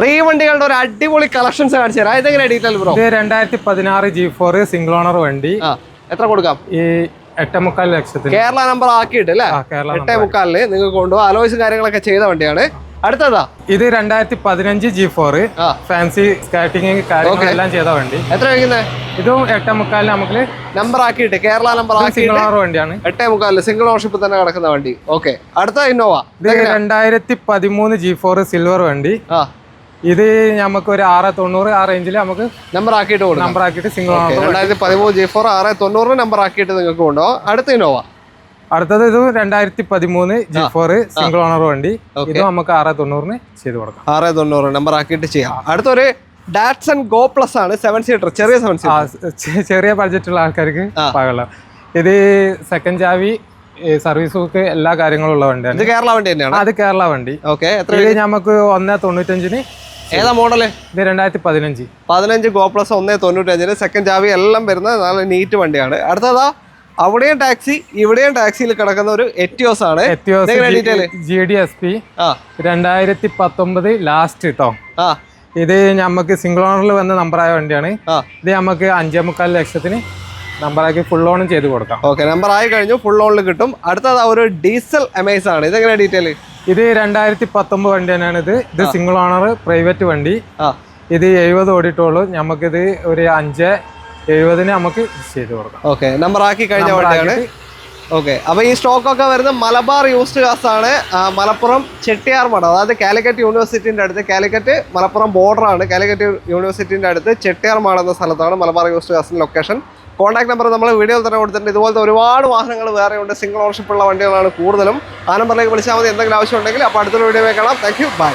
Re വണ്ടികളുടെ ഒരു അടിപൊളി കളക്ഷൻസ് കാണിച്ചു തരാം. ഇതെങ്ങനെ ഡീറ്റെയിൽ ബ്രോ? ഇത് 2016 G4 സിംഗിൾ ഓണർ വണ്ടി. എത്ര കൊടുക്കാം? ഈ 8.25 ലക്ഷത്തിന് കേരള നമ്പർ ആക്കിയിട്ട് അല്ലേ? 8.25 നിങ്ങൾക്ക് കൊണ്ടുപോകാം. അലോയ്സും കാര്യങ്ങളൊക്കെ ചെയ്ത വണ്ടിയാണ്. അടുത്തതാ ഇത് 2015 G4 ഫാൻസി സ്കാറ്റിംഗ് കാര്യങ്ങളെല്ലാം ചെയ്ത വണ്ടി. എത്ര വയ്ക്കുന്നത്? ഇതും 8.25 നമുക്ക് നമ്പർ ആക്കിയിട്ട് കേരള നമ്പർ സിംഗിൾ ഓണർ വണ്ടിയാണ്. 8.25 സിംഗിൾ ഓണർഷിപ്പ് തന്നെ കിടക്കുന്ന വണ്ടി. ഓക്കെ, അടുത്ത ഇന്നോവ. ഇത് 2013 G4 സിൽവർ വണ്ടി. ഇത് നമുക്ക് ഒരു 690 ആ റേഞ്ചിൽ നമുക്ക് നമ്പർ ആക്കിയിട്ട് സിംഗിൾ ഓണർ 2013 G4 690 നമ്പർ ആക്കിയിട്ട് നിങ്ങൾക്ക് കൊണ്ടുപോകാം. അടുത്ത ഇന്നോവ. അടുത്തത് ഇത് 2013 G4 സിംഗിൾ ഓണർ വണ്ടി. ഇത് നമുക്ക് 690 ചെയ്ത് കൊടുക്കാം. 690 നമ്പർ ആക്കിയിട്ട് ചെയ്യാം. അടുത്തൊരു ഡാറ്റ്സൺ ഗോ പ്ലസ് ആണ്, 7 സീറ്റർ, ചെറിയ 7 സീറ്റർ, ചെറിയ ബഡ്ജറ്റുള്ള ആൾക്കാർക്ക് പാകമുള്ള. ഇത് സെക്കൻഡ് ചാവി, സർവീസ് ബുക്ക്, എല്ലാ കാര്യങ്ങളും ഉള്ള വണ്ടിയാണ്. ഇത് കേരള വണ്ടി തന്നെയാണ്. അത് കേരള വണ്ടി. ഓക്കെ, ഇത് നമുക്ക് 195. ഏതാ മോഡല്? ഇത് 2015 ഗോ പ്ലസ് 195 സെക്കൻഡ് ചാവി എല്ലാം വരുന്ന നല്ല നീറ്റ് വണ്ടിയാണ്. അടുത്തതാ അവിടെയും ടാക്സി ഇവിടെയും ടാക്സിയിൽ കിടക്കുന്ന ഒരു എറ്റിയോസ് ആണ്. GDSP 2019 ലാസ്റ്റ് കേട്ടോ. ഇത് നമുക്ക് സിംഗിൾ ഓണറിൽ വന്ന നമ്പറായ വണ്ടിയാണ്. ഇത് നമുക്ക് 5.25 ലക്ഷത്തിന് നമ്പറാക്കി ഫുൾ ഓണും ചെയ്ത് കൊടുക്കാം. ഓക്കെ, നമ്പർ ആയി കഴിഞ്ഞു, ഫുൾ ഓണിൽ കിട്ടും. അടുത്തത് ഒരു ഡീസൽ അമേസ് ആണ്. ഇതെങ്ങനെ ഡീറ്റെയിൽ? ഇത് 2019 വണ്ടി തന്നെയാണ്. ഇത് സിംഗിൾ ഓണർ പ്രൈവറ്റ് വണ്ടി. ഇത് 70 ഓടിയിട്ടുള്ളൂ. നമുക്കിത് ഒരു 570 നമുക്ക് ചെയ്ത് കൊടുക്കാം. ഓക്കെ, നമ്പർ ആക്കി കഴിഞ്ഞ വണ്ടിയാണ്. ഓക്കെ, അപ്പൊ ഈ സ്റ്റോക്ക് ഒക്കെ വരുന്നത് മലബാർ യൂസ്ഡ് കാസ് ആണ്. മലപ്പുറം ചെട്ടിയാർ മഠം, അതായത് കാലിക്കറ്റ് യൂണിവേഴ്സിറ്റിന്റെ അടുത്ത്, കാലിക്കറ്റ് മലപ്പുറം ബോർഡർ ആണ്. കാലിക്കറ്റ് യൂണിവേഴ്സിറ്റിന്റെ അടുത്ത് ചെട്ടിയാർ മഠം എന്ന സ്ഥലത്താണ് മലബാർ യൂസ്ഡ് കാസിന്റെ ലൊക്കേഷൻ. കോൺടാക്ട് നമ്പർ നമ്മൾ വീഡിയോയിൽ തന്നെ കൊടുത്തിട്ടുണ്ട്. ഇതുപോലത്തെ ഒരുപാട് വാഹനങ്ങൾ വേറെ ഉണ്ട്. സിംഗിൾ ഓണർഷിപ്പ് ഉള്ള വണ്ടികളാണ് കൂടുതലും. ആ നമ്പറിലേക്ക് വിളിച്ചാൽ മതി എന്തെങ്കിലും ആവശ്യം ഉണ്ടെങ്കിൽ. അപ്പോൾ അടുത്തൊരു വീഡിയോ കാണാം. Thank you, by.